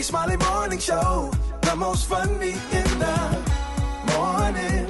Rickey Smiley Morning Show. The most funny in the morning.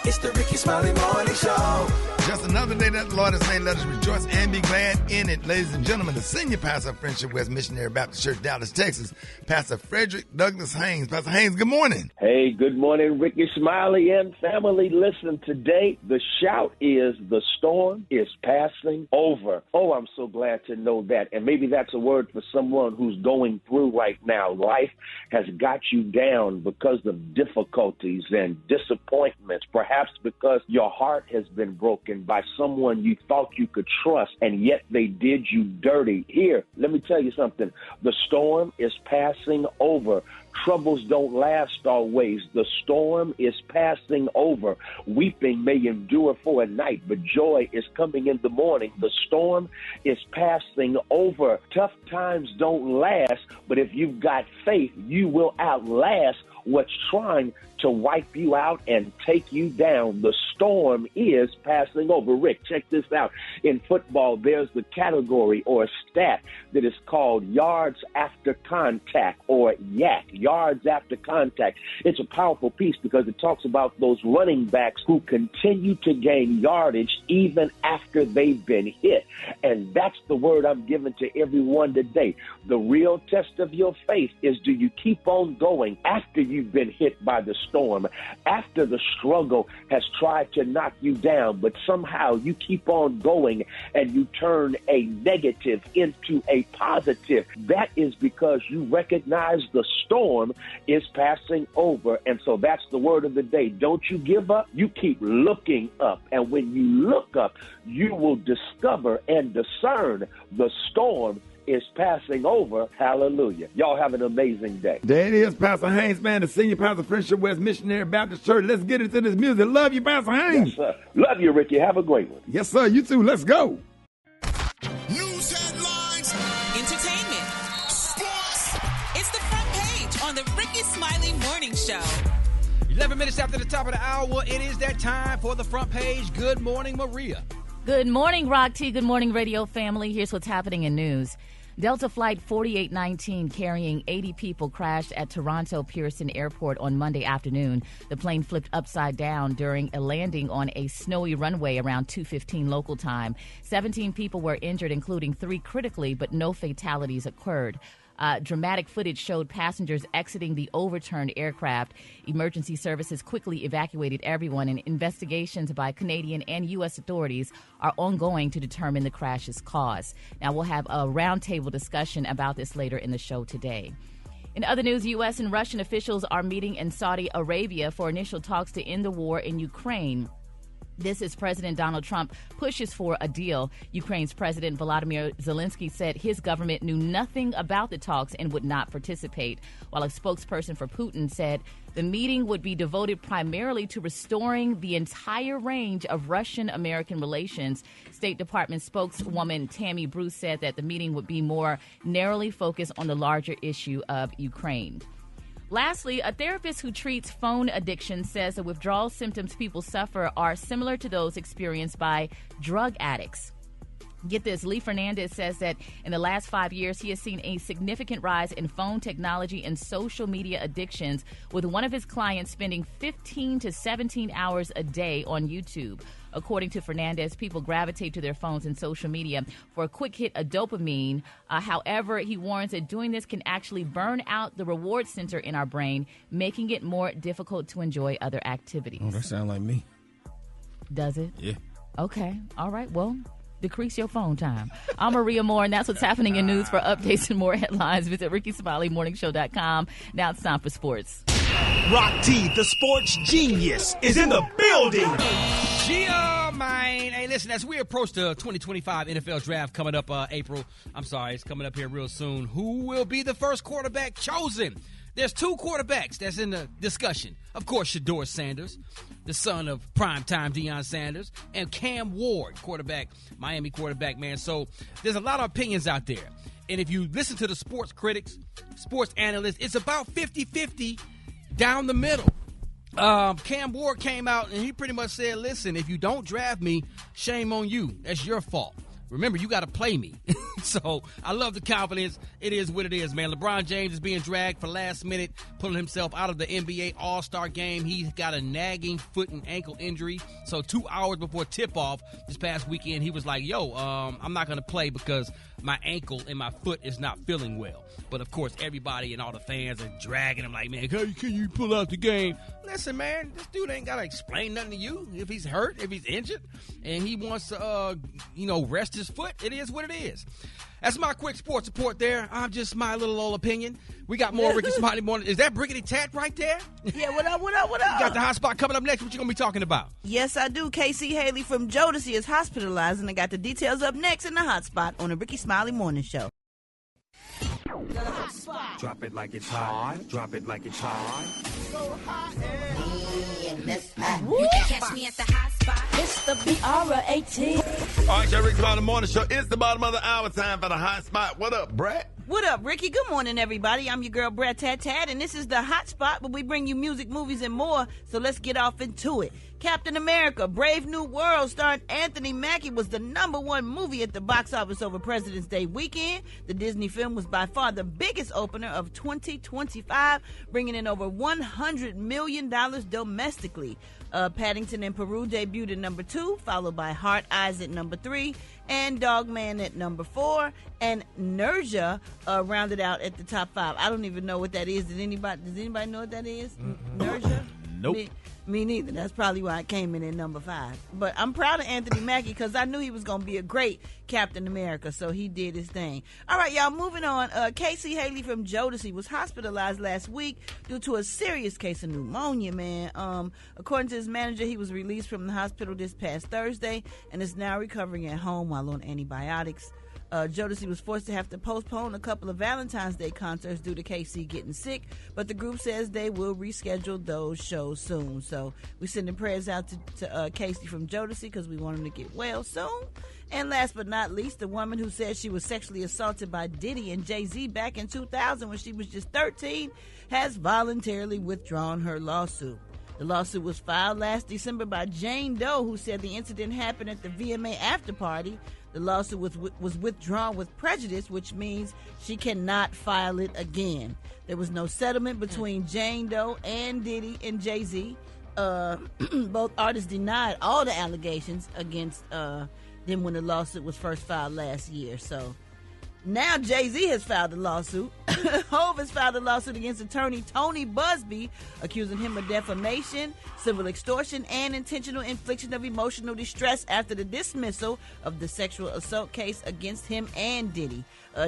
It's the Rickey Smiley Morning Show. Just another day that the Lord has made. Let us rejoice and be glad in it. Ladies and gentlemen, the senior pastor of Friendship West Missionary Baptist Church, Dallas, Texas, Pastor Frederick Douglas Haynes. Pastor Haynes, good morning. Hey, good morning, Rickey Smiley and family. Listen, today the shout is the storm is passing over. Oh, I'm so glad to know that. And maybe that's a word for someone who's going through right now. Life has got you down because of difficulties and disappointments, perhaps because your heart has been broken by someone you thought you could trust, and yet they did you dirty. Here, let me tell you something. The storm is passing over. Troubles don't last always. The storm is passing over. Weeping may endure for a night, but joy is coming in the morning. The storm is passing over. Tough times don't last, but if you've got faith, you will outlast what's trying to wipe you out and take you down. The storm is passing over. Rick, check this out. In football, there's the category or stat that is called yards after contact, or YAC, yards after contact. It's a powerful piece because it talks about those running backs who continue to gain yardage even after they've been hit. And that's the word I'm giving to everyone today. The real test of your faith is, do you keep on going after you've been hit by the storm, after the struggle has tried to knock you down, but somehow you keep on going and you turn a negative into a positive? That is because you recognize the storm is passing over. And so that's the word of the day. Don't you give up. You keep looking up. And when you look up, you will discover and discern the storm is passing over. Hallelujah. Y'all have an amazing day. There it is, Pastor Haynes, man, the senior pastor of Friendship West Missionary Baptist Church. Let's get into this music. Love you, Pastor Haynes. Yes, sir. Love you, Ricky. Have a great one. Yes, sir. You too. Let's go. News headlines, entertainment, sports. It's the front page on the Rickey Smiley Morning Show. 11 minutes after the top of the hour, it is that time for the front page. Good morning, Maria. Good morning, Rock T. Good morning, radio family. Here's what's happening in news. Delta Flight 4819 carrying 80 people crashed at Toronto Pearson Airport on Monday afternoon. The plane flipped upside down during a landing on a snowy runway around 2:15 local time. 17 people were injured, including 3 critically, but no fatalities occurred. Dramatic footage showed passengers exiting the overturned aircraft. Emergency services quickly evacuated everyone, and investigations by Canadian and U.S. authorities are ongoing to determine the crash's cause. Now, we'll have a roundtable discussion about this later in the show today. In other news, U.S. and Russian officials are meeting in Saudi Arabia for initial talks to end the war in Ukraine. This as President Donald Trump pushes for a deal. Ukraine's President Volodymyr Zelensky said his government knew nothing about the talks and would not participate, while a spokesperson for Putin said the meeting would be devoted primarily to restoring the entire range of Russian-American relations. State Department spokeswoman Tammy Bruce said that the meeting would be more narrowly focused on the larger issue of Ukraine. Lastly, a therapist who treats phone addiction says the withdrawal symptoms people suffer are similar to those experienced by drug addicts. Get this, Lee Fernandez says that in the last 5 years, he has seen a significant rise in phone technology and social media addictions, with one of his clients spending 15 to 17 hours a day on YouTube. According to Fernandez, people gravitate to their phones and social media for a quick hit of dopamine. However, he warns that doing this can actually burn out the reward center in our brain, making it more difficult to enjoy other activities. Oh, that sounds like me. Does it? Yeah. Okay. All right. Well, decrease your phone time. I'm Maria Moore, and that's what's happening in news. For updates and more headlines, visit RickeySmileyMorningShow.com. Now it's time for sports. Rock T, the sports genius, is in the building. Yeah, man. Hey, listen, as we approach the 2025 NFL draft coming up April, it's coming up here real soon. Who will be the first quarterback chosen? There's 2 quarterbacks that's in the discussion. Of course, Shedeur Sanders, the son of primetime Deion Sanders, and Cam Ward, quarterback, Miami quarterback, man. So there's a lot of opinions out there. And if you listen to the sports critics, sports analysts, it's about 50-50 down the middle. Cam Ward came out and he pretty much said, listen, if you don't draft me, shame on you. That's your fault. remember, you got to play me. So I love the confidence. It is what it is, man. LeBron James is being dragged for last minute, pulling himself out of the NBA All-Star game. He's got a nagging foot and ankle injury. So 2 hours before tip-off this past weekend, he was like, yo, I'm not going to play because my ankle and my foot is not feeling well. But, of course, everybody and all the fans are dragging him like, man, how can you pull out the game? Listen, man, this dude ain't got to explain nothing to you. If he's hurt, if he's injured, and he wants to, rest his foot, it is what it is. That's my quick sports report there. I'm just my little old opinion. We got more Rickey Smiley Morning. Is that Brickety Tat right there? Yeah, what up? You got the hot spot coming up next. What you going to be talking about? Yes, I do. Casey Haley from Jodeci is hospitalized, and I got the details up next in the hot spot on the Rickey Smiley Morning Show. The hot spot. Drop it like it's hot. Drop it like it's hot. So hot. You can catch me at the hot spot. It's the BR18. All right, Rickey Smiley Morning Show. It's the bottom of the hour. Time for the hot spot. What up, Brat? What up, Ricky? Good morning, everybody. I'm your girl, Brat Tat Tat, and this is the hot spot where we bring you music, movies, and more. So let's get off into it. Captain America, Brave New World, starring Anthony Mackie, was the #1 movie at the box office over President's Day weekend. The Disney film was by far the biggest opener of 2025, bringing in over $100 million domestically. Paddington in Peru debuted at #2, followed by Heart Eyes at #3, and Dogman at #4, and Nerja rounded out at the top 5. I don't even know what that is. Does anybody know what that is? Nerja? Nope. Me neither. That's probably why it came in at #5. But I'm proud of Anthony Mackie because I knew he was going to be a great Captain America, so he did his thing. All right, y'all, moving on. Casey Haley from Jodeci was hospitalized last week due to a serious case of pneumonia, man. According to his manager, he was released from the hospital this past Thursday and is now recovering at home while on antibiotics. Jodeci was forced to have to postpone a couple of Valentine's Day concerts due to KC getting sick, but the group says they will reschedule those shows soon. So we're sending prayers out to Casey from Jodeci because we want him to get well soon. And last but not least, the woman who said she was sexually assaulted by Diddy and Jay-Z back in 2000 when she was just 13 has voluntarily withdrawn her lawsuit. The lawsuit was filed last December by Jane Doe, who said the incident happened at the VMA after party. The lawsuit was withdrawn with prejudice, which means she cannot file it again. There was no settlement between Jane Doe and Diddy and Jay-Z. Both artists denied all the allegations against them when the lawsuit was first filed last year. So now Jay-Z has filed a lawsuit. Hov has filed a lawsuit against attorney Tony Busby, accusing him of defamation, civil extortion, and intentional infliction of emotional distress after the dismissal of the sexual assault case against him and Diddy.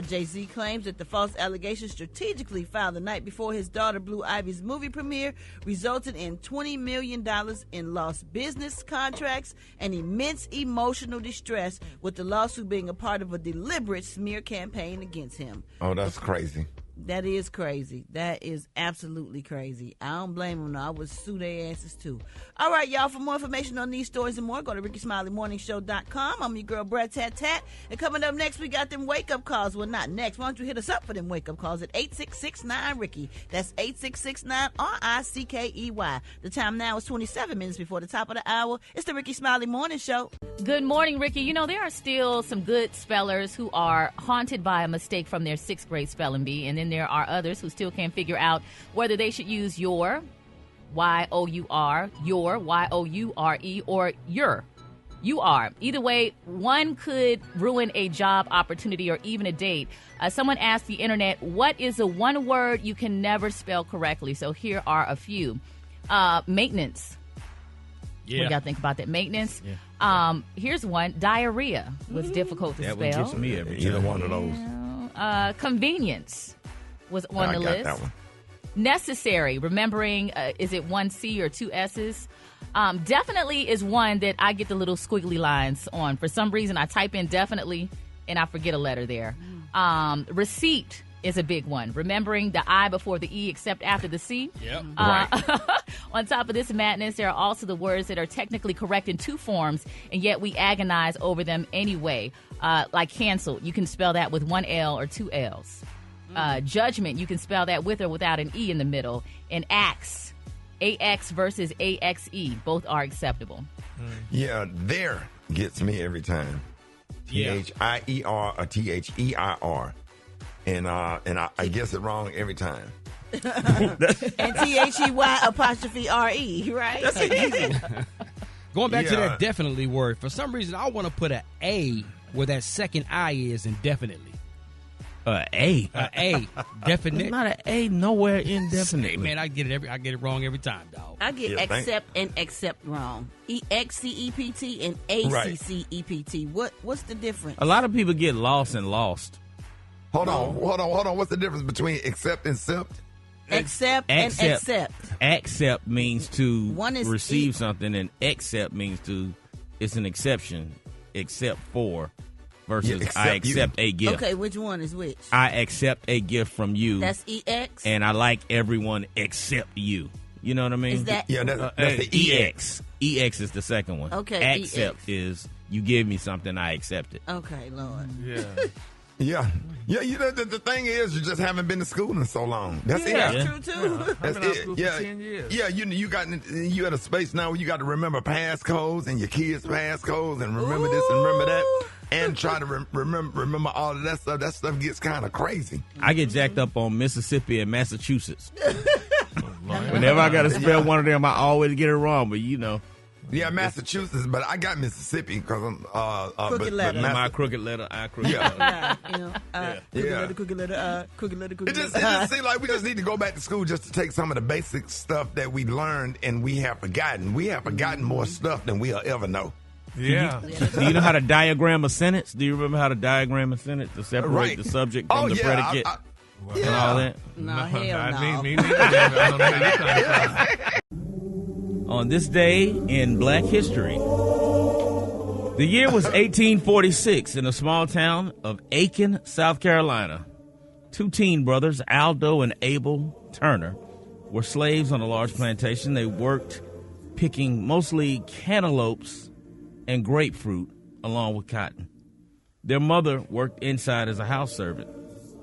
Jay-Z claims that the false allegations strategically filed the night before his daughter Blue Ivy's movie premiere resulted in $20 million in lost business contracts and immense emotional distress, with the lawsuit being a part of a deliberate smear campaign against him. Oh, that's crazy. That is crazy. That is absolutely crazy. I don't blame them, though. I would sue their asses, too. All right, y'all, for more information on these stories and more, go to RickeySmileyMorningShow.com. I'm your girl, Brat Tat Tat. And coming up next, we got them wake-up calls. Well, not next. Why don't you hit us up for them wake-up calls at 866-9-RICKEY. That's 866-9-RICKEY. The time now is 27 minutes before the top of the hour. It's the Rickey Smiley Morning Show. Good morning, Ricky. You know, there are still some good spellers who are haunted by a mistake from their 6th grade spelling bee, and then there are others who still can't figure out whether they should use your, Y-O-U-R, your, Y-O-U-R-E, or your, U-R. Either way, one could ruin a job opportunity or even a date. Someone asked the internet, what is the one word you can never spell correctly? So here are a few. Maintenance. Yeah. What do y'all think about that? Maintenance. Yeah. Here's one. Diarrhea was difficult to That spell. one gets me every time. Either one of those. Convenience was on the list. That one. Necessary, remembering, is it one C or two S's? Definitely is one that I get the little squiggly lines on. For some reason, I type in definitely and I forget a letter there. Receipt is a big one. Remembering the I before the E except after the C. Yep. Right. On top of this madness, there are also the words that are technically correct in 2 forms, and yet we agonize over them anyway. Like cancel, you can spell that with 1 L or 2 L's. Judgment, you can spell that with or without an E in the middle. And axe, A-X versus A-X-E, both are acceptable. Yeah, there gets me every time. Thier or Their. And I guess it wrong every time. And THEY''re, right? That's easy. Going back to that definitely word, for some reason I want to put an A where that second I is in definitely. A. Definite. There's not an A nowhere in definitely. Hey, man, I get it wrong every time, dog. I get accept and accept wrong. EXCEPT and ACCEPT. What's the difference? A lot of people get lost and lost. Hold on. What's the difference between accept and accept? Accept and accept. Accept means to receive something, and accept means it's an exception, except for, versus I accept a gift. Okay, which one is which? I accept a gift from you. That's EX? And I like everyone except you. You know what I mean? Is that? Yeah, that's the EX. EX is the second one. Okay, accept is you give me something, I accept it. Okay, Lord. Yeah. Yeah. You know, the thing is, you just haven't been to school in so long. That's it. That's true, too. That's been out of school for 10 years. Yeah, you at a space now where you got to remember passcodes and your kids' passcodes and remember this and remember that. And try to remember all of that stuff. That stuff gets kind of crazy. I get jacked up on Mississippi and Massachusetts. Whenever I got to spell one of them, I always get it wrong, but you know. Yeah, Massachusetts, but I got Mississippi because I'm crooked letter. My crooked letter, I crooked letter. Crooked letter, crooked letter. It just seems like we just need to go back to school just to take some of the basic stuff that we learned and we have forgotten. We have forgotten more stuff than we'll ever know. Yeah. Do you know how to diagram a sentence? Do you remember how to diagram a sentence to separate the subject from the predicate and all that? No, hell no. Me neither. I don't know where you're coming from. On this day in Black history, the year was 1846 in a small town of Aiken, South Carolina. Two teen brothers, Aldo and Abel Turner, were slaves on a large plantation. They worked picking mostly cantaloupes and grapefruit along with cotton. Their mother worked inside as a house servant,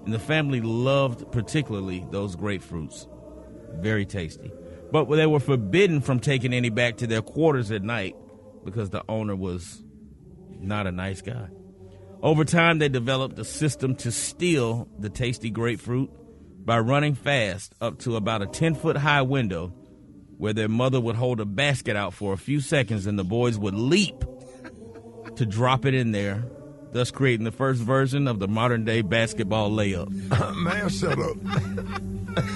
and the family loved particularly those grapefruits. Very tasty. But they were forbidden from taking any back to their quarters at night because the owner was not a nice guy. Over time, they developed a system to steal the tasty grapefruit by running fast up to about a 10-foot high window where their mother would hold a basket out for a few seconds and the boys would leap to drop it in there, thus creating the first version of the modern-day basketball layup. Man, shut up.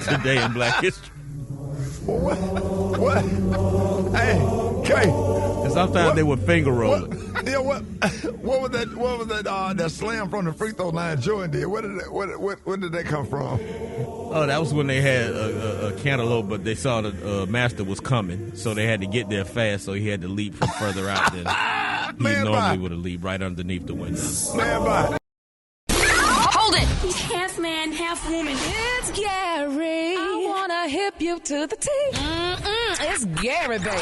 Today in Black history. What? Hey, Kay. And sometimes they would finger roll it. Yeah, what was that? What was that? That slam from the free throw line Jordan did. Where did that come from? Oh, that was when they had a cantaloupe, but they saw the master was coming, so they had to get there fast. So he had to leap from further out than he normally would have leaped right underneath the window. Man, bye. Hold it! Half man, half woman. It's Gary. I wanna hip you to the T. It's Gary, baby.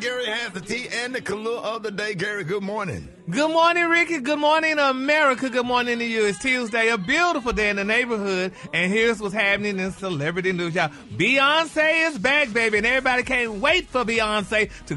Gary has the tea and the color of the day. Gary, good morning. Good morning, Ricky. Good morning, America. Good morning to you. It's Tuesday, a beautiful day in the neighborhood. And here's what's happening in celebrity news, y'all. Beyonce is back, baby, and everybody can't wait for Beyonce to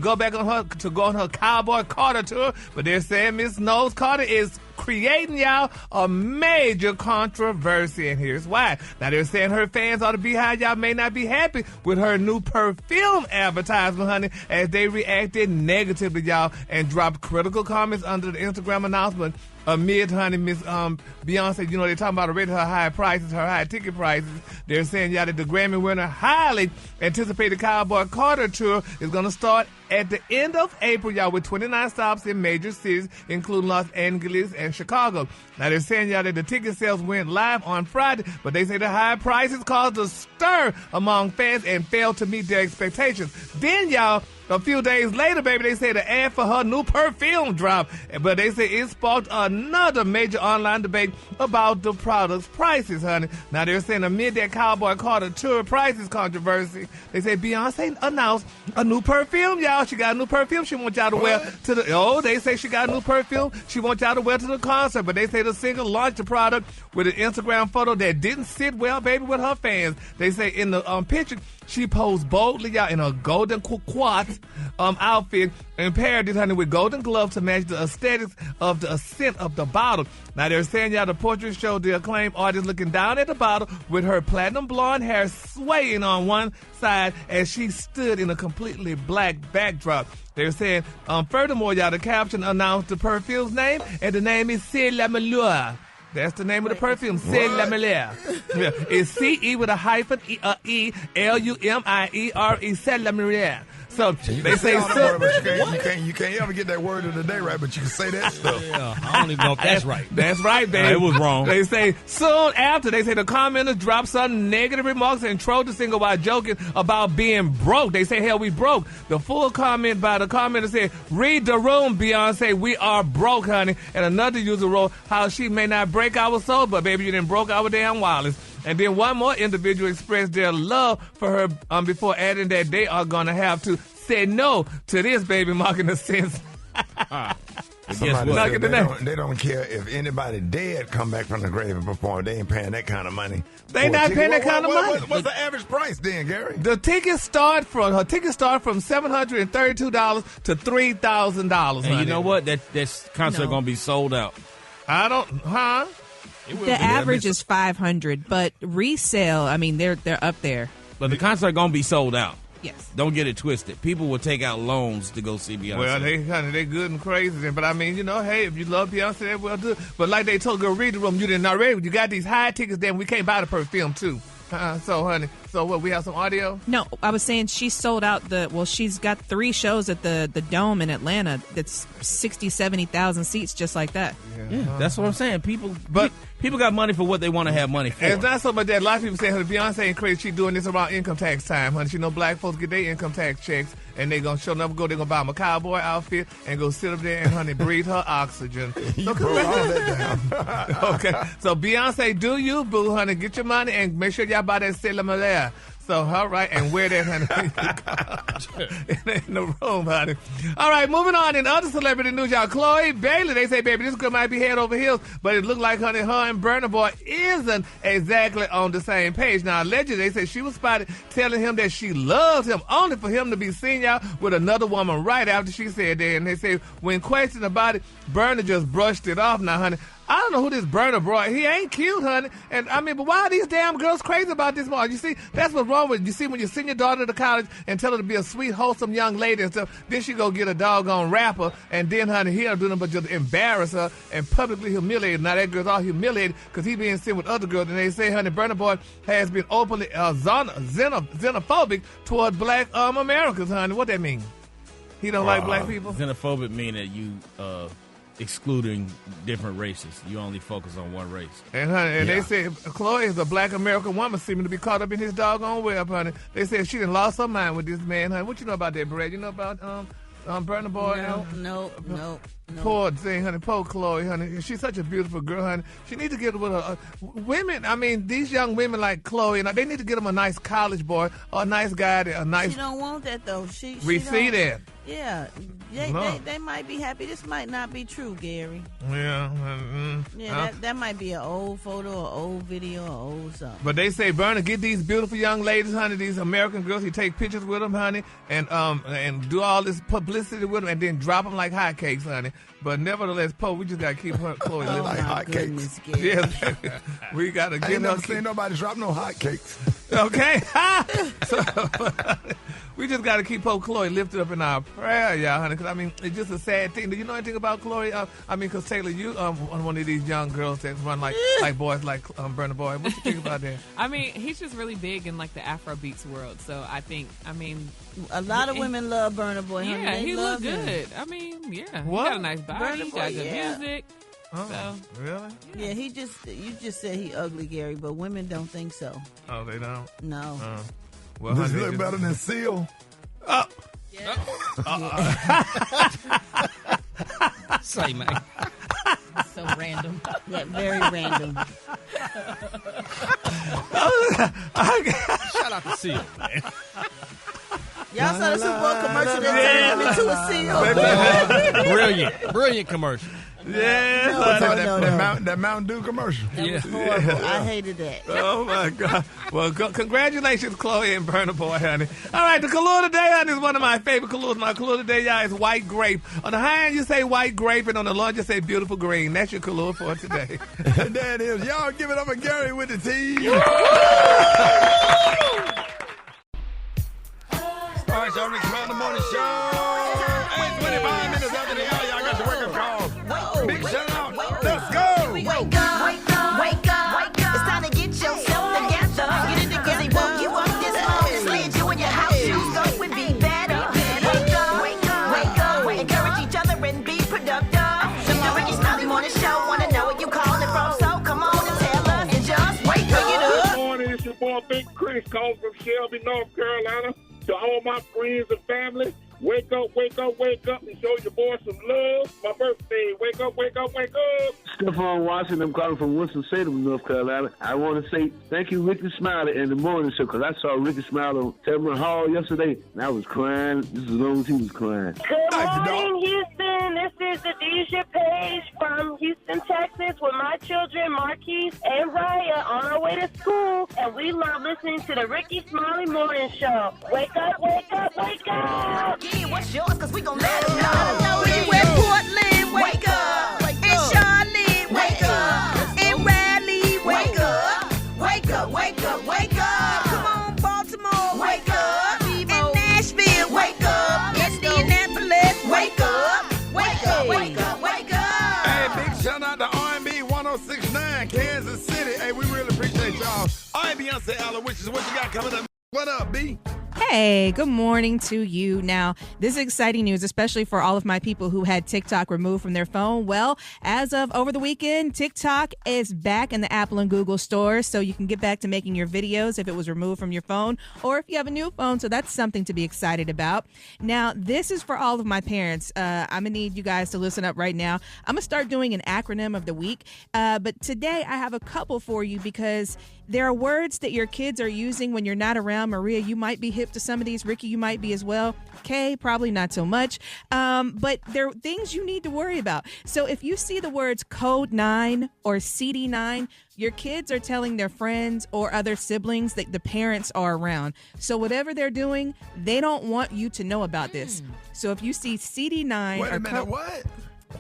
go on her Cowboy Carter tour. But they're saying Miss Knowles Carter is creating, y'all, a major controversy, and here's why. Now, they're saying her fans ought to be high. Y'all may not be happy with her new perfume advertisement, honey, as they reacted negatively, y'all, and dropped critical comments under the Instagram announcement amid, honey, Miss Beyonce. You know, they're talking about already her high prices, her high ticket prices. They're saying, y'all, that the Grammy winner highly anticipated Cowboy Carter tour is going to start at the end of April, y'all, with 29 stops in major cities, including Los Angeles and Chicago. Now, they're saying, y'all, that the ticket sales went live on Friday, but they say the high prices caused a stir among fans and failed to meet their expectations. Then, y'all, a few days later, baby, they say the ad for her new perfume dropped, but they say it sparked another major online debate about the product's prices, honey. Now, they're saying amid that Cowboy Carter tour prices controversy, they say Beyonce announced a new perfume, y'all. She got a new perfume she wants y'all to wear to the, they say she got a new perfume she wants y'all to wear to the concert, but they say the singer launched the product with an Instagram photo that didn't sit well, baby, with her fans. They say in the picture, She posed boldly, y'all, in a golden quartz outfit and paired it, honey, with golden gloves to match the aesthetics of the scent of the bottle. Now, they're saying, y'all, the portrait showed the acclaimed artist looking down at the bottle with her platinum blonde hair swaying on one side as she stood in a completely black backdrop. They're saying, furthermore, y'all, the caption announced the perfume's name, and the name is C'est la Meilleure. That's the name of the perfume, C'est la Meilleure. Yeah. It's C-E with a hyphen, E-L-U-M-I-E-R-E, C'est la Meilleure. So they say, you can't ever get that word of the day right, but you can say that stuff. Yeah, I don't even know if that's right. That's right, baby. It was wrong. They say soon after, they say the commenters dropped some negative remarks and trolled the singer while joking about being broke. They say, hell, we broke. The full comment by the commenter said, read the room, Beyonce, we are broke, honey. And another user wrote how she may not break our soul, but baby, you didn't broke our damn wallets. And then one more individual expressed their love for her before adding that they are going to have to say no to this, baby, marking the sense. They don't care if anybody dead come back from the grave and perform. They ain't paying that kind of money. They not paying that kind of money. What's the average price then, Gary? The tickets start from $732 to $3,000. And you know what? That concert gonna be sold out. I don't, huh? The average is $500, but resale, I mean, they're up there. But the concert gonna be sold out. Yes. Don't get it twisted. People will take out loans to go see Beyonce. Well, they good and crazy. But I mean, you know, hey, if you love Beyonce, they will do. But like they told girl, read the room. You didn't already. You got these high tickets, then we can't buy the perfume too. So, honey, so what? We have some audio? No, I was saying she sold out she's got 3 shows at the Dome in Atlanta. That's 60, 70,000 seats, just like that. Yeah, that's what I'm saying. People got money for what they want to have money for. And it's not so much that a lot of people say, honey, Beyonce ain't crazy. She doing this around income tax time, honey. She know black folks get their income tax checks, and they gonna show them go. They gonna buy them a cowboy outfit and go sit up there and, honey, breathe her oxygen. You broke all that down. Okay, so Beyonce, do you, boo, honey? Get your money and make sure y'all buy that C'est la Meilleure. So, all right, and wear that, honey, in the room, honey. All right, moving on. In other celebrity news, y'all, Chloe Bailey, they say, baby, this girl might be head over heels, but it looked like, honey, her and Burna Boy isn't exactly on the same page. Now, allegedly, they say she was spotted telling him that she loves him, only for him to be seen, y'all, with another woman right after she said that. And they say, when questioned about it, Burna just brushed it off. Now, honey, I don't know who this Burna Boy. He ain't cute, honey. And I mean, but why are these damn girls crazy about this more? You see, that's what's wrong with it. You see, when you send your daughter to college and tell her to be a sweet, wholesome young lady and stuff, then she go get a doggone rapper, and then, honey, he don't do nothing but just embarrass her and publicly humiliate her. Now that girl's all humiliated because he being seen with other girls, and they say, honey, Burna Boy has been openly xenophobic toward black Americans, honey. What that mean? He don't like black people? Xenophobic mean that you excluding different races. You only focus on one race. And honey, and they say Chloe is a black American woman seeming to be caught up in his doggone web, honey. They said she done lost her mind with this man, honey. What you know about that, Brat? You know about Burna Boy? No. Poor thing, honey. Poor Chloe, honey. She's such a beautiful girl, honey. She needs to get with women. I mean, these young women like Chloe, they need to get them a nice college boy or a nice guy, a nice. She don't want that though. We see that. Yeah, they might be happy. This might not be true, Gary. Yeah. That might be an old photo, or old video, or old something. But they say, Burna, get these beautiful young ladies, honey, these American girls. He take pictures with them, honey, and do all this publicity with them, and then drop them like hotcakes, honey. But nevertheless, we just gotta keep her Chloe living like hotcakes. Yes, we gotta get her. I ain't never seen nobody drop no hotcakes. Okay, so we just gotta keep poor Chloe lifted up in our prayer, y'all, honey. Because I mean, it's just a sad thing. Do you know anything about Chloe? Because Taylor, you one of these young girls that run like boys, like Burna Boy. What you think about that? I mean, he's just really big in like the Afrobeats world. So I think, a lot of women love Burna Boy. Honey. Yeah, he look him. good. I mean, yeah, what? He got a nice body. He got good music. Oh, so, really? Yeah, you just said he ugly, Gary, but women don't think so. Oh, they don't? No. Well, does he look better than Seal? Yeah. Say, man. So random. Yeah, very random. Shout out to Seal, man. Y'all saw the Super Bowl commercial that turned him into a seal. Brilliant commercial. Yeah. That Mountain Dew commercial. That was horrible. I hated that. Oh, my God. Well, congratulations, Chloe and Burna Boy, honey. All right, the color today, honey, is one of my favorite colors. My color today, y'all, is white grape. On the high end, you say white grape, and on the low end, you say beautiful green. That's your color for today. And there it is. Y'all give it up for Gary with the T. All right, y'all, Rickey Smiley Morning Show. Hey, 25 minutes after the hour, y'all got your wake-up call. Big shout out. Let's go. Wake up, wake up, wake up, wake up. It's time to get yourself together. Get it together. They woke you up this morning. Slid you in your house shoes. Go and be better. Wake up, wake up, wake up. Encourage each other and be productive. The Rickey Smiley Morning Show. Wanna know what you calling from? So come on and tell us and just wake up. Good morning. It's your boy Big Chris calling from Shelby, North Carolina. To all my friends and family, wake up, wake up, wake up, and show your boy some love. My birthday, wake up, wake up, wake up. Stephon Watson, I'm calling from Winston-Salem, North Carolina. I want to say thank you, Rickey Smiley, and the morning show, because I saw Rickey Smiley on Tubman Hall yesterday, and I was crying just as long as he was crying. Good morning, Houston. This is Adesha Page from Houston, Texas, with my children, Marquise and Raya, on our way to school, and we love listening to the Rickey Smiley Morning Show. Wake up, wake up, wake up. Yeah, what's yours? Because we gon' let it know. We're Portland, wake up. And Charlotte, wake up. And Raleigh, wake up. Wake up, wake up, wake up. Come on, Baltimore, wake up. And Nashville, wake up. Indianapolis, wake up. Wake up, wake up, wake up. Hey, big shout out to R&B 1069, Kansas City. Hey, we really appreciate y'all. All right, Beyonce, Alowishus, what you got coming up? What up, B? Hey, good morning to you. Now, this is exciting news, especially for all of my people who had TikTok removed from their phone. Well, as of over the weekend, TikTok is back in the Apple and Google stores, so you can get back to making your videos if it was removed from your phone or if you have a new phone, so that's something to be excited about. Now, this is for all of my parents. I'm going to need you guys to listen up right now. I'm going to start doing an acronym of the week, but today I have a couple for you because there are words that your kids are using when you're not around. Maria, you might be hip to some of these. Ricky, you might be as well. Kay, probably not so much. But there are things you need to worry about. So if you see the words Code 9 or CD9, your kids are telling their friends or other siblings that the parents are around. So whatever they're doing, they don't want you to know about this. So if you see CD9 Wait a minute, what?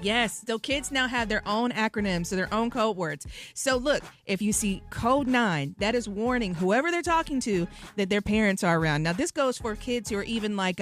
Yes, so kids now have their own acronyms, so their own code words. So look, if you see Code 9, that is warning whoever they're talking to that their parents are around. Now, this goes for kids who are even like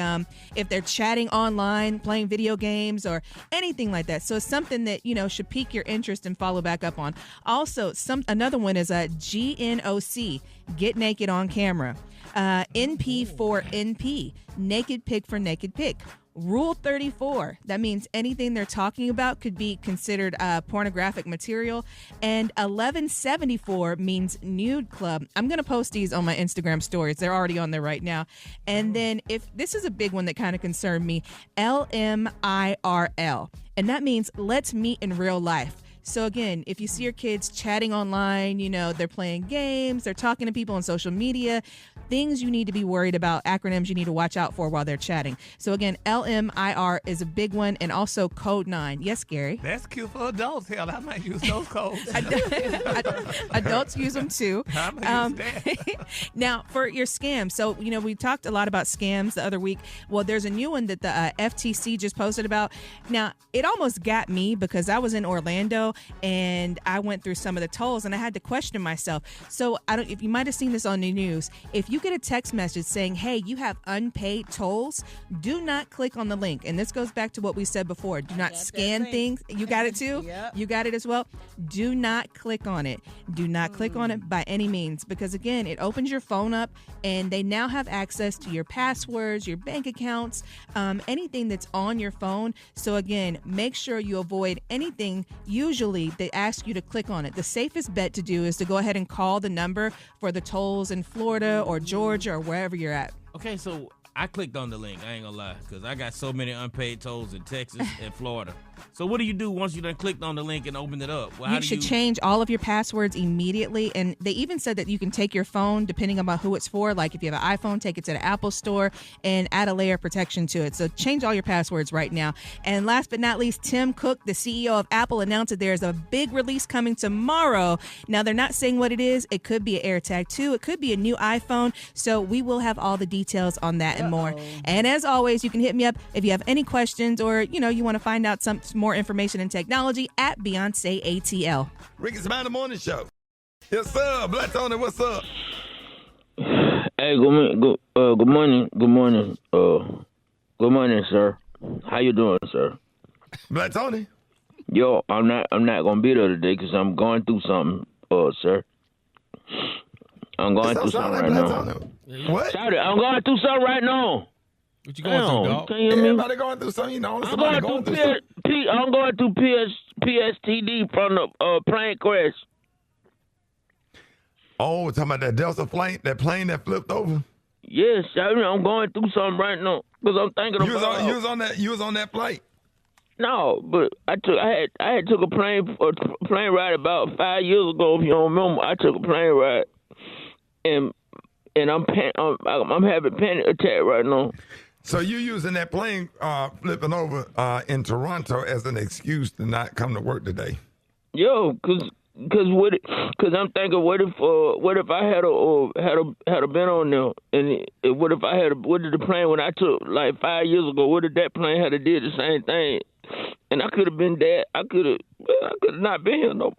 if they're chatting online, playing video games, or anything like that. So it's something that, you know, should pique your interest and follow back up on. Also, another one is a GNOC, Get Naked on Camera. NP for NP, Naked Pic for Naked Pic. Rule 34, that means anything they're talking about could be considered pornographic material. And 1174 means nude club. I'm going to post these on my Instagram stories. They're already on there right now. And then if this is a big one that kind of concerned me, LMIRL. And that means let's meet in real life. So again, if you see your kids chatting online, you know, they're playing games, they're talking to people on social media, things you need to be worried about, acronyms you need to watch out for while they're chatting. So again, LMIR is a big one, and also Code 9. Yes, Gary? That's cute for adults. Hell, I might use those codes. Adults use them too. I'm going to use that. Now, for your scams, so, you know, we talked a lot about scams the other week. Well, there's a new one that the FTC just posted about. Now, it almost got me because I was in Orlando and I went through some of the tolls and I had to question myself. So if you might have seen this on the news, if you get a text message saying, hey, you have unpaid tolls, do not click on the link. And this goes back to what we said before. Do not scan things. You got it too? Yep. You got it as well? Do not click on it. Do not click on it by any means, because again, it opens your phone up and they now have access to your passwords, your bank accounts, anything that's on your phone. So again, make sure you avoid anything usually they ask you to click on it. The safest bet to do is to go ahead and call the number for the tolls in Florida or Georgia or wherever you're at. Okay, so I clicked on the link. I ain't gonna lie, because I got so many unpaid tolls in Texas and Florida. So what do you do once you done clicked on the link and opened it up? Well, You should change all of your passwords immediately. And they even said that you can take your phone, depending on who it's for. Like if you have an iPhone, take it to the Apple store and add a layer of protection to it. So change all your passwords right now. And last but not least, Tim Cook, the CEO of Apple, announced that there's a big release coming tomorrow. Now, they're not saying what it is. It could be an AirTag 2. It could be a new iPhone. So we will have all the details on that and more. And as always, you can hit me up if you have any questions or, you want to find out some more information in technology at Beyonce ATL. Rickey Smiley Morning Show. Yes, sir. Black Tony, what's up? Hey, good morning. Good morning, sir. How you doing, sir? Black Tony. Yo, I'm not gonna be there today because I'm going through something, sir. I'm going through something right now. What? Sorry, I'm going through something right now. What you going through, dog? Can you hear me? Everybody going through something, I'm going through PSTD from the plane crash. Oh, talking about that Delta plane, that plane that flipped over? Yes, I'm going through something right now because I'm thinking you was on that flight. No, but I had took a plane ride about 5 years ago. If you don't remember, I took a plane ride, and I'm having a panic attack right now. So you using that plane flipping over in Toronto as an excuse to not come to work today? Yo, cause I'm thinking, what if I had been on there, and what did the plane when I took like 5 years ago? What if that plane had did the same thing, and I could have been dead? I could have not been here no more.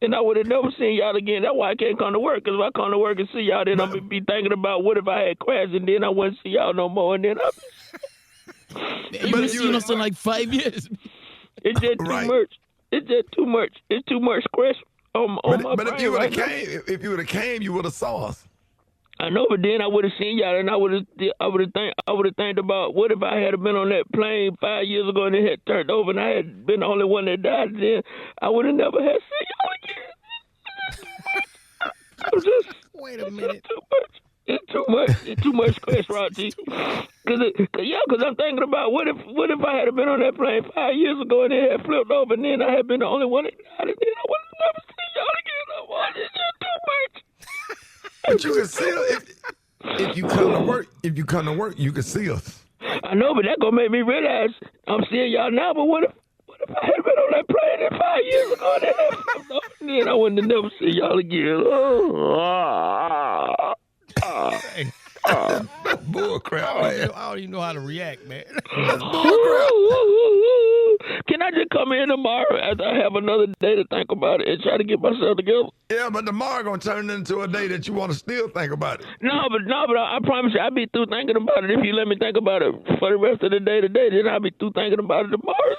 And I would have never seen y'all again. That's why I can't come to work. Because if I come to work and see y'all, then I'm going to be thinking about what if I had crashed and then I wouldn't see y'all no more. And then You've been seeing us in like 5 years. It's just too much. It's just too much. It's too much stress on my brain. But if you would have came, you would have saw us. I know, but then I would have seen y'all, and I would have think about what if I had been on that plane 5 years ago and it had turned over, and I had been the only one that died. Then I would have never had seen y'all again. Wait a minute. It's too much stress, Rocky. Because I'm thinking about what if I had been on that plane 5 years ago and it had flipped over, and then I had been the only one that died, and then I would have never seen y'all again no more. It's just too much. But you can see us if you come to work. If you come to work, you can see us. I know, but that gonna make me realize I'm seeing y'all now. But what if I had been on that plane 5 years ago and then I wouldn't have never seen y'all again? Bull crap, man. I don't even know how to react, man. That's bull crap. Can I just come in tomorrow after I have another day to think about it and try to get myself together? Yeah, but tomorrow gonna turn into a day that you want to still think about it. No, but I promise you, I'll be through thinking about it. If you let me think about it for the rest of the day today, then I'll be through thinking about it tomorrow.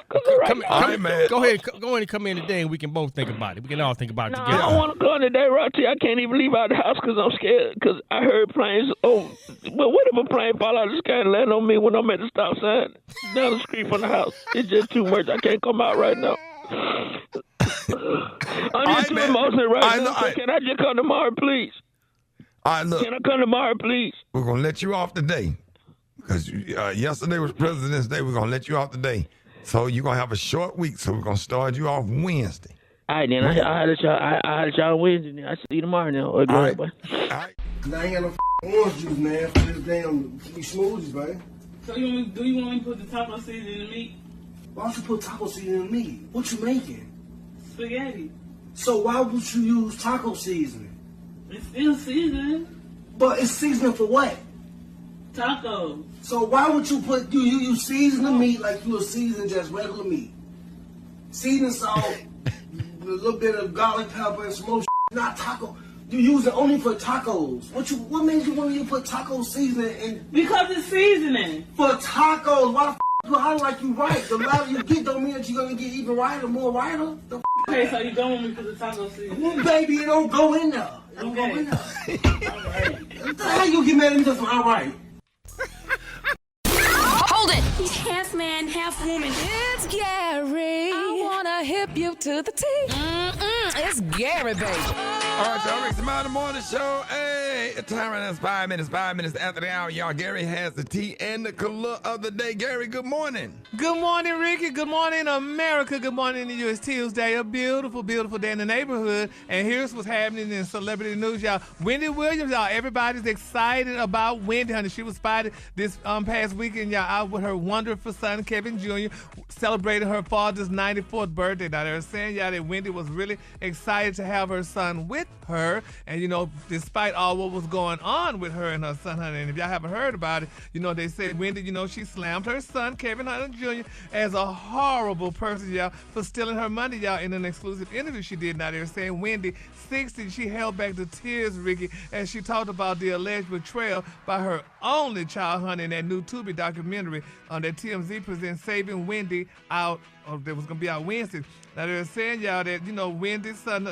All right, man. Go ahead and come in today, and we can both think about it. We can all think about it together. I don't want to come today, Rocky. I can't even leave out the house because I'm scared. Because I heard planes. Oh, but what if a plane fall out of the sky and land on me when I'm at the stop sign down the street from the house? It's just too much. I can't come out right now. I'm just too emotional right now. So can I just come tomorrow, please? Look, can I come tomorrow, please? We're going to let you off today because yesterday was President's Day. We're going to let you off today. So you're going to have a short week, so we're going to start you off Wednesday. All right, then. I'll let y'all Wednesday. I'll see you tomorrow now. Okay, all right. Bye. All right. Cause I ain't got no orange juice, man, for this damn these smoothies, man. So do you want me to put the taco seasoning in the meat? Why don't you put taco seasoning in the meat? What you making? Spaghetti. So why would you use taco seasoning? It's still seasoning. But it's seasoning for what? Tacos. So why would you put you season the meat like you would season just regular meat? Seasoning salt, a little bit of garlic pepper and some more not taco. You use it only for tacos. What made you want me to put taco seasoning in? Because it's seasoning. For tacos. Why the how like you right? The louder you get don't mean that you're gonna get even whiter, more whiter. Okay, so you don't want me to put the taco seasoning? Well, baby, it don't go in there. It don't go in there. Alright. What the hell you get mad at me just for alright? Hold it! He's half man, half woman. It's Gary. I wanna hip you to the T. It's Gary, baby. All right, y'all. Rickey Smiley Morning Show. Hey. Okay, time right now is 5 minutes. 5 minutes after the hour, y'all. Gary has the tea and the color of the day. Gary, good morning. Good morning, Ricky. Good morning, America. Good morning to you. It's Tuesday, a beautiful, beautiful day in the neighborhood. And here's what's happening in celebrity news, y'all. Wendy Williams, y'all. Everybody's excited about Wendy, honey. She was spotted this past weekend, y'all, out with her wonderful son, Kevin Jr., celebrating her father's 94th birthday. Now, they're saying, y'all, that Wendy was really excited to have her son with her. And, you know, despite all what was going on with her and her son, honey, and if y'all haven't heard about it, you know, they said Wendy, you know, she slammed her son, Kevin Hunter Jr., as a horrible person, y'all, for stealing her money, y'all, in an exclusive interview she did. Now, they're saying Wendy, 60, she held back the tears, Ricky, as she talked about the alleged betrayal by her only child, honey, in that new Tubi documentary that TMZ presents, Saving Wendy Out, that was going to be out Wednesday. Now, they're saying, y'all, that, you know, Wendy's son,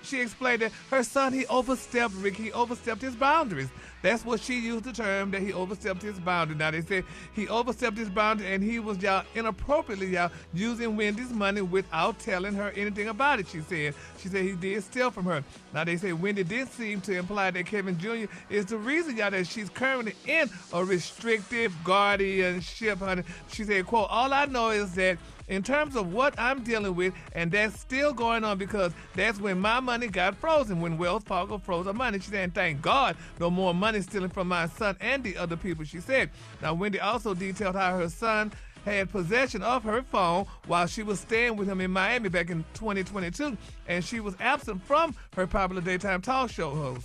she explained that her son, he overstepped, Ricky, he overstepped his boundaries. That's what she used the term, that he overstepped his boundary. Now, they said he overstepped his boundary and he was, y'all, inappropriately, y'all, using Wendy's money without telling her anything about it, she said. She said he did steal from her. Now, they say Wendy did seem to imply that Kevin Jr. is the reason, y'all, that she's currently in a restrictive guardianship, honey. She said, quote, all I know is that in terms of what I'm dealing with, and that's still going on because that's when my money got frozen, when Wells Fargo froze her money. She said, thank God, no more money stealing from my son and the other people, she said. Now, Wendy also detailed how her son had possession of her phone while she was staying with him in Miami back in 2022, and she was absent from her popular daytime talk show.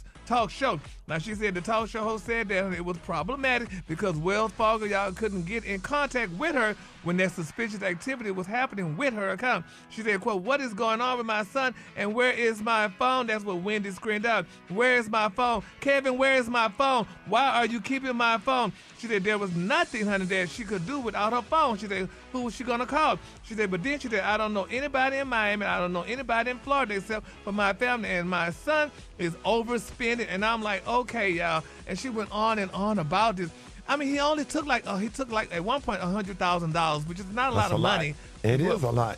Now, she said the talk show host said that it was problematic because Wells Fargo, y'all, couldn't get in contact with her when that suspicious activity was happening with her account. She said, quote, what is going on with my son and where is my phone? That's what Wendy screamed out. Where is my phone? Kevin, where is my phone? Why are you keeping my phone? She said there was nothing, honey, that she could do without her phone. She said, who was she going to call? She said, but then she said, I don't know anybody in Miami. I don't know anybody in Florida except for my family. And my son is overspending. And I'm like, okay, y'all. And she went on and on about this. I mean, he only took like at one point $100,000, which is not a lot of money. It is a lot.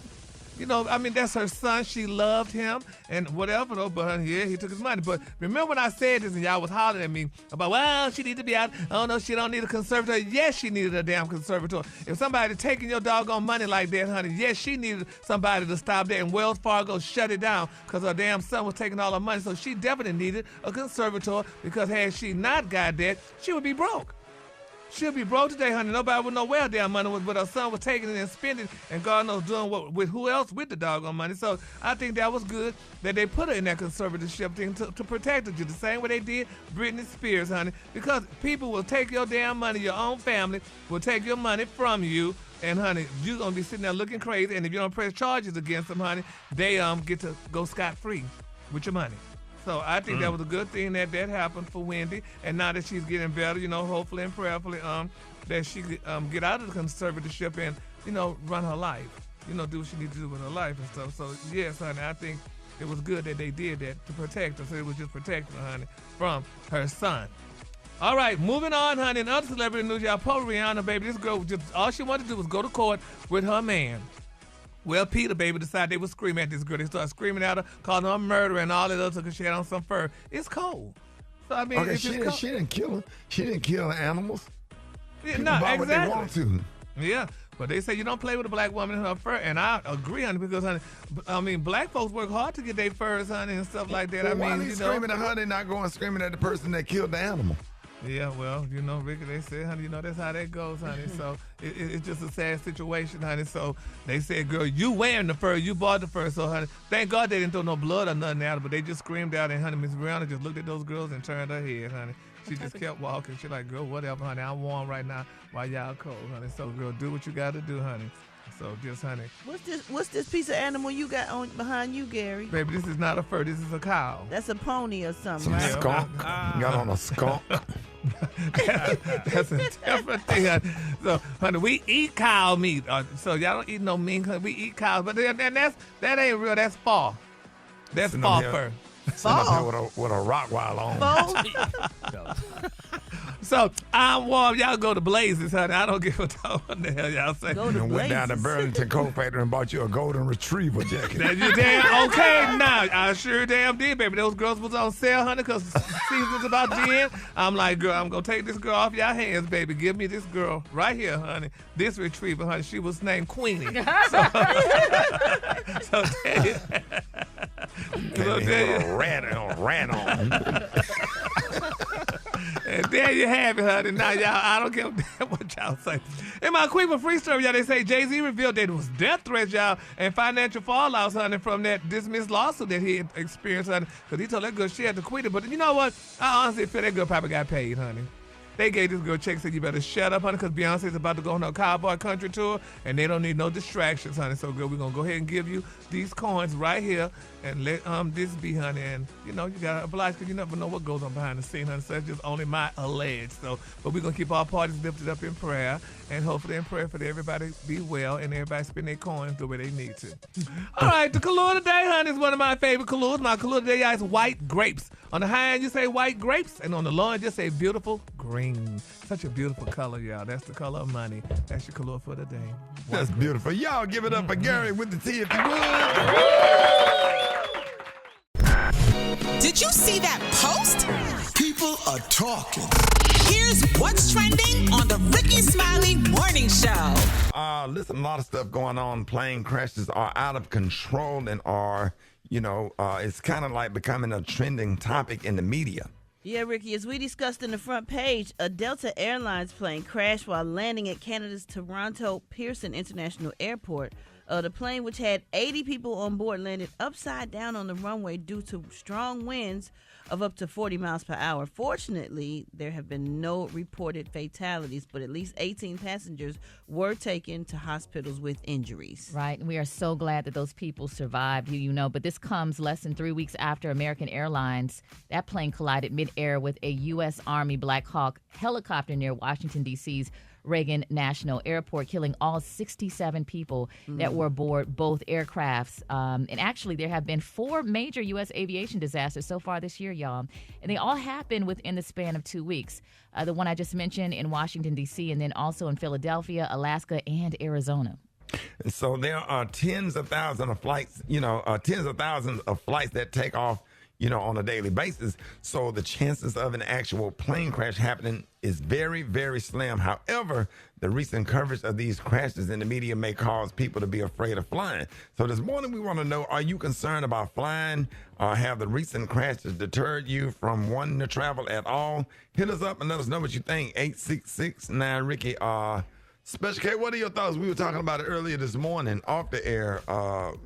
You know, I mean, that's her son. She loved him and whatever, though. But yeah, he took his money. But remember when I said this and y'all was hollering at me about, well, she need to be out. Oh, no, she don't need a conservator. Yes, she needed a damn conservator. If somebody taking your doggone money like that, honey, yes, she needed somebody to stop that. And Wells Fargo shut it down because her damn son was taking all her money. So she definitely needed a conservator because had she not got that, she would be broke. She'll be broke today, honey. Nobody would know where her damn money was, but her son was taking it and spending, and God knows doing what with who else with the doggone money. So I think that was good that they put her in that conservatorship thing to protect her, the same way they did Britney Spears, honey. Because people will take your damn money, your own family will take your money from you, and honey, you're gonna be sitting there looking crazy. And if you don't press charges against them, honey, they get to go scot-free with your money. So I think that was a good thing that happened for Wendy. And now that she's getting better, you know, hopefully and prayerfully, that she could get out of the conservatorship and, you know, run her life. You know, do what she needs to do with her life and stuff. So, yes, honey, I think it was good that they did that to protect her. So it was just protecting her, honey, from her son. All right, moving on, honey. In other celebrity news, y'all, poor Rihanna, baby, this girl, just all she wanted to do was go to court with her man. Well, Peter, baby, decided they would scream at this girl. They started screaming at her, calling her a murderer and all that other because she had on some fur. It's cold. So, I mean, okay, she didn't kill her. She didn't kill the animals. Yeah, no, exactly. What they want to. Yeah, but they say you don't play with a black woman in her fur, and I agree, honey, because, honey, I mean, black folks work hard to get their furs, honey, and stuff like that. Well, I mean, why they screaming at her? They not going screaming at the person that killed the animal. Yeah, well, you know, Ricky, they said, honey, you know, that's how that goes, honey. So it's just a sad situation, honey. So they said, girl, you wearing the fur, you bought the fur. So, honey, thank God they didn't throw no blood or nothing out, but they just screamed out, and, honey, Miss Rihanna just looked at those girls and turned her head, honey. She just kept walking. She like, girl, whatever, honey. I'm warm right now while y'all cold, honey. So, girl, do what you got to do, honey. So just, honey. What's this piece of animal you got on behind you, Gary? Baby, this is not a fur. This is a cow. That's a pony or something, right? Skunk. Got on a skunk. That's a different thing. So, honey, we eat cow meat. So y'all don't eat no meat. We eat cows, but that ain't real. That's fall. That's fall fur. Fall with a rock wile on. So I'm warm. Y'all go to Blazes, honey. I don't give a damn what the hell y'all say. And went down to Burlington Coat Factory and bought you a golden retriever jacket. That you damn okay now. I sure damn did, baby. Those girls was on sale, honey, because the season was about to end. I'm like, girl, I'm going to take this girl off your hands, baby. Give me this girl right here, honey. This retriever, honey. She was named Queenie. So tell you. Ran on. And there you have it, honey. Now, y'all, I don't give a damn what y'all say. In my quick but free story, y'all, they say Jay-Z revealed that it was death threats, y'all, and financial fallouts, honey, from that dismissed lawsuit that he experienced, honey, because he told that girl she had to quit it. But you know what? I honestly feel that girl probably got paid, honey. They gave this girl a check, said you better shut up, honey, because Beyonce's about to go on her cowboy country tour, and they don't need no distractions, honey. So, girl, we're going to go ahead and give you these coins right here and let this be, honey. And, you know, you got to oblige because you never know what goes on behind the scene, honey. So that's just only my alleged. So, but we're going to keep our parties lifted up in prayer, and hopefully in prayer for everybody be well and everybody spend their coins the way they need to. All right, the color today, honey, is one of my favorite colors. My color today, y'all, is white grapes. On the high end, you say white grapes, and on the low end, just say beautiful green. Such a beautiful color, y'all. That's the color of money. That's your color for the day. That's beautiful. Y'all give it up for Gary with the T if you would. Did you see that post? People are talking. Here's what's trending on the Rickey Smiley Morning Show. Listen, a lot of stuff going on. Plane crashes are out of control and are, it's kind of like becoming a trending topic in the media. Yeah, Ricky, as we discussed in the front page, a Delta Airlines plane crashed while landing at Canada's Toronto Pearson International Airport. The plane, which had 80 people on board, landed upside down on the runway due to strong winds of up to 40 miles per hour. Fortunately, there have been no reported fatalities, but at least 18 passengers were taken to hospitals with injuries. Right, and we are so glad that those people survived, but this comes less than 3 weeks after American Airlines, that plane collided midair with a U.S. Army Black Hawk helicopter near Washington, D.C.'s Reagan National Airport, killing all 67 people that were aboard both aircrafts. And actually, there have been 4 major U.S. aviation disasters so far this year, y'all. And they all happened within the span of 2 weeks. The one I just mentioned in Washington, D.C., and then also in Philadelphia, Alaska, and Arizona. So there are tens of thousands of flights, that take off, on a daily basis. So the chances of an actual plane crash happening is very, very slim. However, the recent coverage of these crashes in the media may cause people to be afraid of flying. So this morning we want to know, are you concerned about flying? Have the recent crashes deterred you from wanting to travel at all? Hit us up and let us know what you think. 866-9-RICKY. Special K, what are your thoughts? We were talking about it earlier this morning off the air.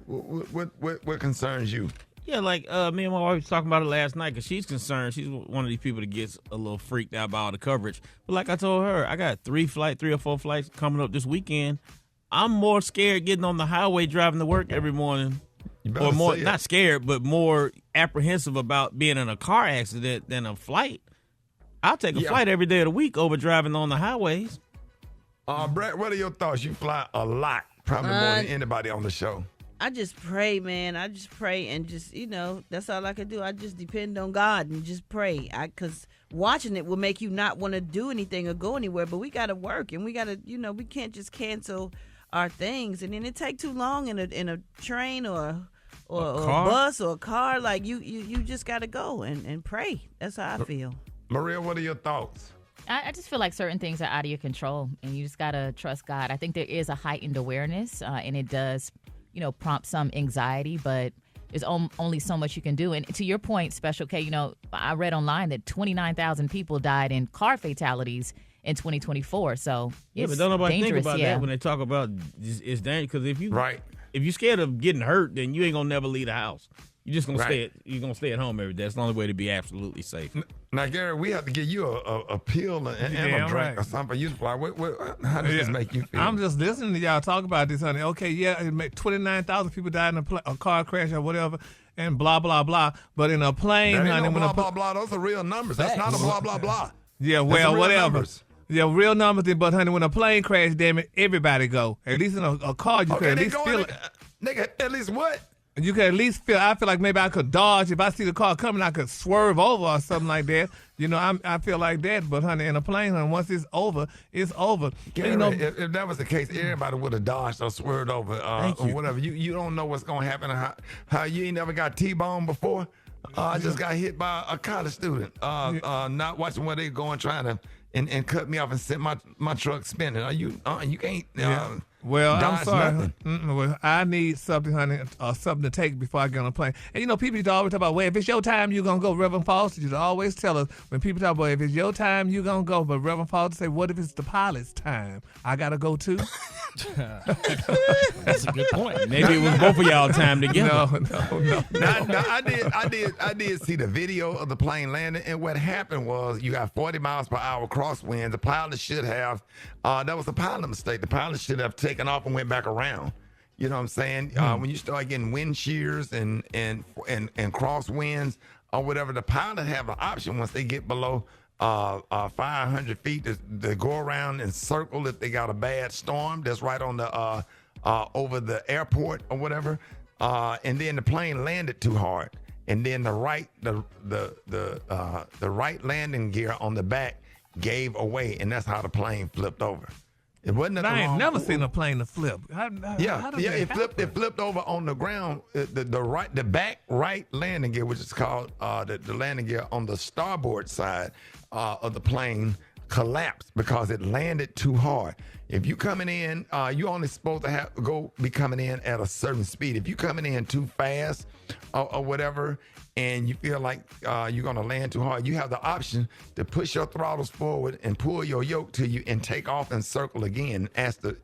What concerns you? Yeah, like me and my wife was talking about it last night because she's concerned. She's one of these people that gets a little freaked out by all the coverage. But like I told her, I got 3 or 4 flights coming up this weekend. I'm more scared getting on the highway driving to work every morning. Or more, not scared, but more apprehensive about being in a car accident than a flight. I'll take a flight every day of the week over driving on the highways. Brat, what are your thoughts? You fly a lot, probably more than anybody on the show. I just pray, man. I just pray and just, that's all I can do. I just depend on God and just pray. Because watching it will make you not want to do anything or go anywhere. But we got to work and we got to, we can't just cancel our things. And then it take too long in a train or a bus or a car. Like you just got to go and pray. That's how I feel. Maria, what are your thoughts? I just feel like certain things are out of your control and you just got to trust God. I think there is a heightened awareness and it does prompt some anxiety, but there's only so much you can do. And to your point, Special K, I read online that 29,000 people died in car fatalities in 2024. So but don't nobody think about that when they talk about it's dangerous. Because if you're scared of getting hurt, then you ain't gonna never leave the house. You're just gonna stay at home every day. It's the only way to be absolutely safe. Now, Gary, we have to give you a pill and a drink or something for you to fly. How does this make you feel? I'm just listening to y'all talk about this, honey. Okay, it made 29,000 people died in a car crash or whatever, and blah, blah, blah. But in a plane, that ain't honey. No blah, blah, blah. Those are real numbers. That's not a blah, blah, blah. Yeah, well, whatever. Numbers. Yeah, real numbers. But, honey, when a plane crash, damn it, everybody go. At least in a car, you can at least feel it. Nigga, at least what? You could at least I feel like maybe I could dodge. If I see the car coming, I could swerve over or something like that. You know, I feel like that. But, honey, in a plane, honey, once it's over, it's over. Gary, you know, if that was the case, everybody would have dodged or swerved over or whatever. You don't know what's going to happen. How you ain't never got T-boned before? I just got hit by a college student not watching where they going trying to and cut me off and sent my truck spinning. You can't well, dodge I'm sorry. nothing. Well, I need something, honey, something to take before I get on a plane. And, you know, people used to always talk about, well, if it's your time, you're going to go. Reverend Foster used to always tell us, when people talk about, if it's your time, you're going to go. But Reverend Foster say, what if it's the pilot's time? I got to go, too? That's a good point. Maybe it was both of y'all time together. No. I did see the video of the plane landing, and what happened was you got 40 miles per hour crosswinds. The pilot should have, that was a pilot mistake. The pilot should have taken off and went back around. You know what I'm saying? When you start getting wind shears and crosswinds or whatever, the pilot have an option once they get below 500 feet to go around and circle if they got a bad storm that's right on the over the airport or whatever, and then the plane landed too hard, and then the right landing gear on the back gave away, and that's how the plane flipped over. It wasn't. I ain't never seen a plane to flip. It flipped over on the ground. The back right landing gear, which is called the landing gear on the starboard side of the plane, collapsed because it landed too hard. If you coming in, you only supposed to be coming in at a certain speed. If you coming in too fast or whatever, and you feel like you're going to land too hard, you have the option to push your throttles forward and pull your yoke to you and take off and circle again. Ask to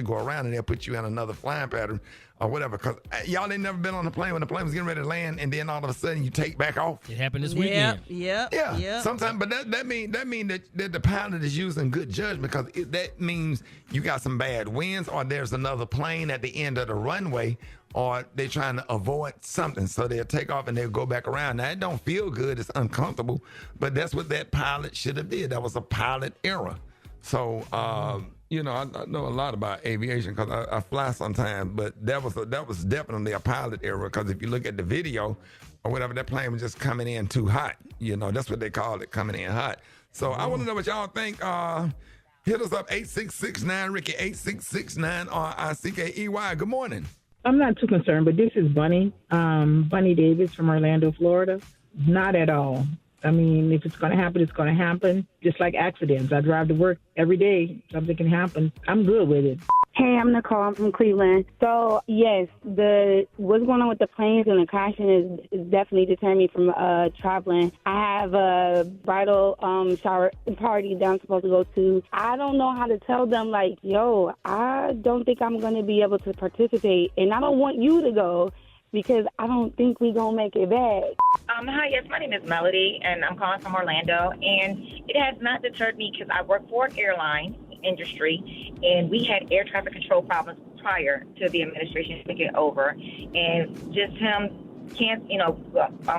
go around, and they'll put you in another flying pattern or whatever. Because y'all ain't never been on a plane when the plane was getting ready to land, and then all of a sudden you take back off. It happened this weekend. Yeah. Sometimes, but that mean that the pilot is using good judgment, because that means you got some bad winds, or there's another plane at the end of the runway, or they're trying to avoid something, so they'll take off and they'll go back around. Now, it don't feel good. It's uncomfortable, but that's what that pilot should have did. That was a pilot error. So, you know, I know a lot about aviation because I fly sometimes, but that was definitely a pilot error, because if you look at the video or whatever, that plane was just coming in too hot. You know, that's what they call it, coming in hot. So I want to know what y'all think. Hit us up, 8669-RICKY, 8669-RICKEY. Good morning. I'm not too concerned, but this is Bunny Davis from Orlando, Florida. Not at all. I mean, if it's going to happen, it's going to happen. Just like accidents. I drive to work every day. Something can happen. I'm good with it. Hey, I'm Nicole. I'm from Cleveland. So, yes, what's going on with the planes and the crashing is definitely deterring me from traveling. I have a bridal shower party that I'm supposed to go to. I don't know how to tell them, like, yo, I don't think I'm going to be able to participate, and I don't want you to go because I don't think we're going to make it back. Hi, yes, my name is Melody, and I'm calling from Orlando, and it has not deterred me because I work for an airline industry, and we had air traffic control problems prior to the administration taking over, and just him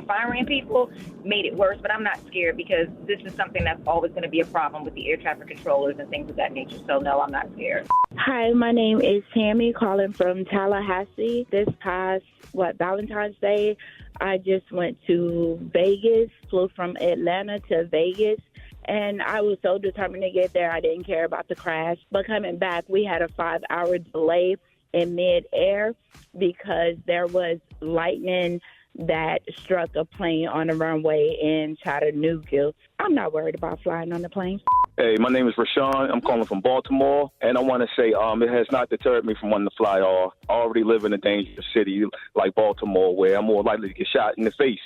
firing people made it worse. But I'm not scared because this is something that's always going to be a problem with the air traffic controllers and things of that nature. So no, I'm not scared. Hi, my name is Tammy, calling from Tallahassee. This past Valentine's Day, I just went to Vegas, flew from Atlanta to Vegas. And I was so determined to get there, I didn't care about the crash. But coming back, we had a 5-hour delay in mid-air because there was lightning that struck a plane on the runway in Chattanooga. I'm not worried about flying on the plane. Hey, my name is Rashawn. I'm calling from Baltimore. And I want to say it has not deterred me from wanting to fly off. I already live in a dangerous city like Baltimore, where I'm more likely to get shot in the face,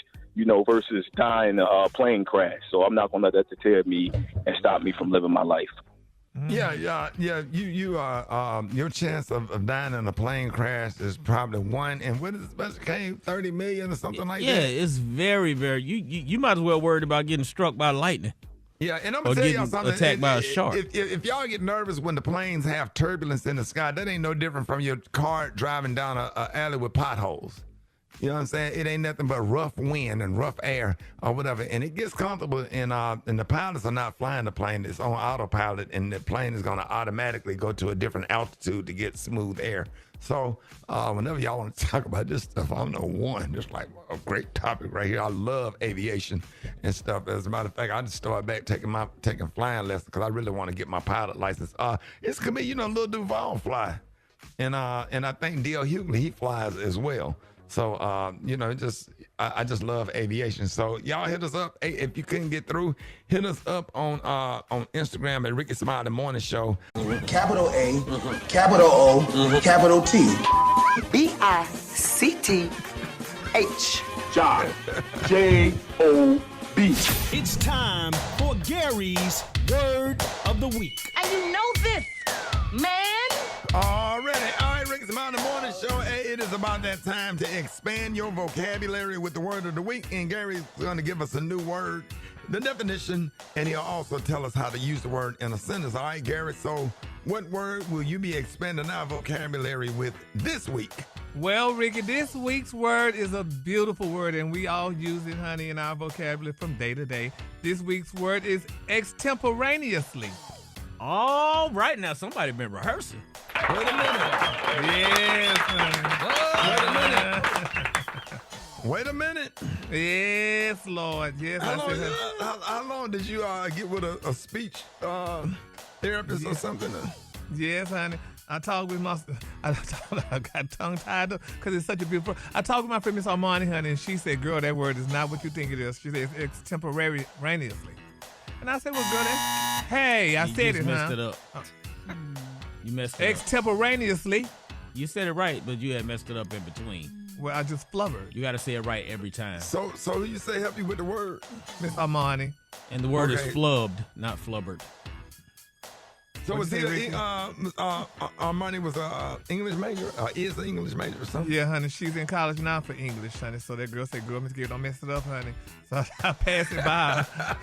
versus dying in a plane crash. So I'm not going to let that deter me and stop me from living my life. Yeah. You are your chance of dying in a plane crash is probably 1. And what is the special came 30 million or something like that? Yeah, it's very, very. You might as well worried about getting struck by lightning. Yeah, and I'm gonna tell y'all something. Attacked by a shark. If y'all get nervous when the planes have turbulence in the sky, that ain't no different from your car driving down a alley with potholes. You know what I'm saying? It ain't nothing but rough wind and rough air or whatever. And it gets comfortable, and the pilots are not flying the plane. It's on autopilot, and the plane is going to automatically go to a different altitude to get smooth air. So whenever y'all want to talk about this stuff, I'm just like a great topic right here. I love aviation and stuff. As a matter of fact, I just started back taking flying lessons because I really want to get my pilot license. It's could be, Lil Duval fly. And I think D.L. Hughley, he flies as well. So, I just love aviation. So y'all hit us up. Hey, if you couldn't get through, hit us up on Instagram at Rickey Smiley Morning Show. Capital A, capital O, capital T. B-I-C-T-H. Job. J-O-B. It's time for Gary's Word of the Week. And you know this, man. Already. All right, Rickey Smiley Morning Show. Hey, it is about that time to expand your vocabulary with the word of the week. And Gary's going to give us a new word, the definition, and he'll also tell us how to use the word in a sentence. All right, Gary, so what word will you be expanding our vocabulary with this week? Well, Ricky, this week's word is a beautiful word, and we all use it, honey, in our vocabulary from day to day. This week's word is extemporaneously. All right, now somebody been rehearsing. Wait a minute. Yes, honey. Wait a minute. Yes, Lord. Yes. How long did you get with a speech therapist or something? Yes, honey. I talked with I got tongue tied because it's such a beautiful. I talked with my friend Miss Armani, honey, and she said, "Girl, that word is not what you think it is." She said, "It's extemporaneously." And I said, "Well, girl, hey, I said it, messed it up. You messed it up. Extemporaneously. You said it right, but you had messed it up in between. Well, I just flubbered. You got to say it right every time. So you say help you with the word, Miss Armani, and the word is flubbed, not flubbered. So was Armani was an English major? Is an English major or something? Yeah, honey. She's in college now for English, honey. So that girl said, "Girl, Miss Gary, don't mess it up, honey." So I passed it by her.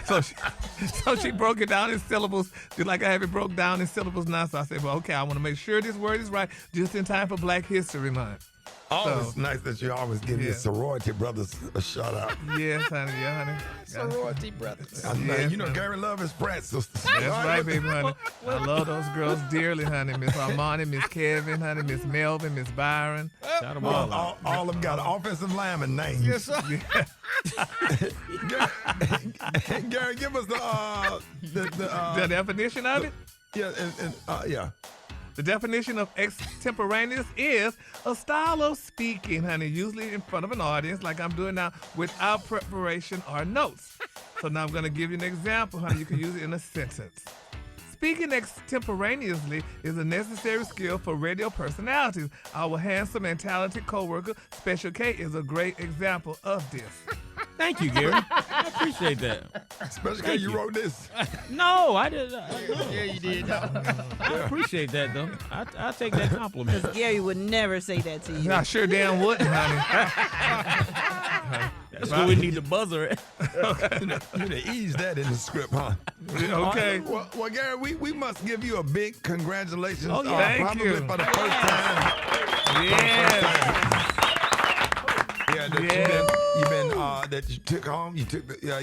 So she broke it down in syllables, just like I have it broke down in syllables now. So I said, "Well, okay, I want to make sure this word is right, just in time for Black History Month." Always nice that you always give your sorority brothers a shout out. Yes, honey. Yeah, honey. Sorority brothers. Yes, Gary love his frat sisters. That's right, baby, honey. I love those girls dearly, honey. Miss Armani, Miss Kevin, honey, Miss Melvin, Miss Byron. Shout them all of them got offensive lineman names. Yes, sir. Gary, give us the definition of it? Yeah, yeah. The definition of extemporaneous is a style of speaking, honey, usually in front of an audience like I'm doing now without preparation or notes. So now I'm going to give you an example, honey. You can use it in a sentence. Speaking extemporaneously is a necessary skill for radio personalities. Our handsome and talented co-worker, Special K, is a great example of this. Thank you, Gary. I appreciate that. Special K, you wrote this. No, I did. Yeah, you did. I appreciate that, though. I take that compliment. Because Gary would never say that to you. I sure damn wouldn't, honey. That's where we need the buzzer at. You need to ease that in the script, huh? Okay. Well, Gary, we must give you a big congratulations. Oh, thank probably you. for the first time. Yes. That you took home.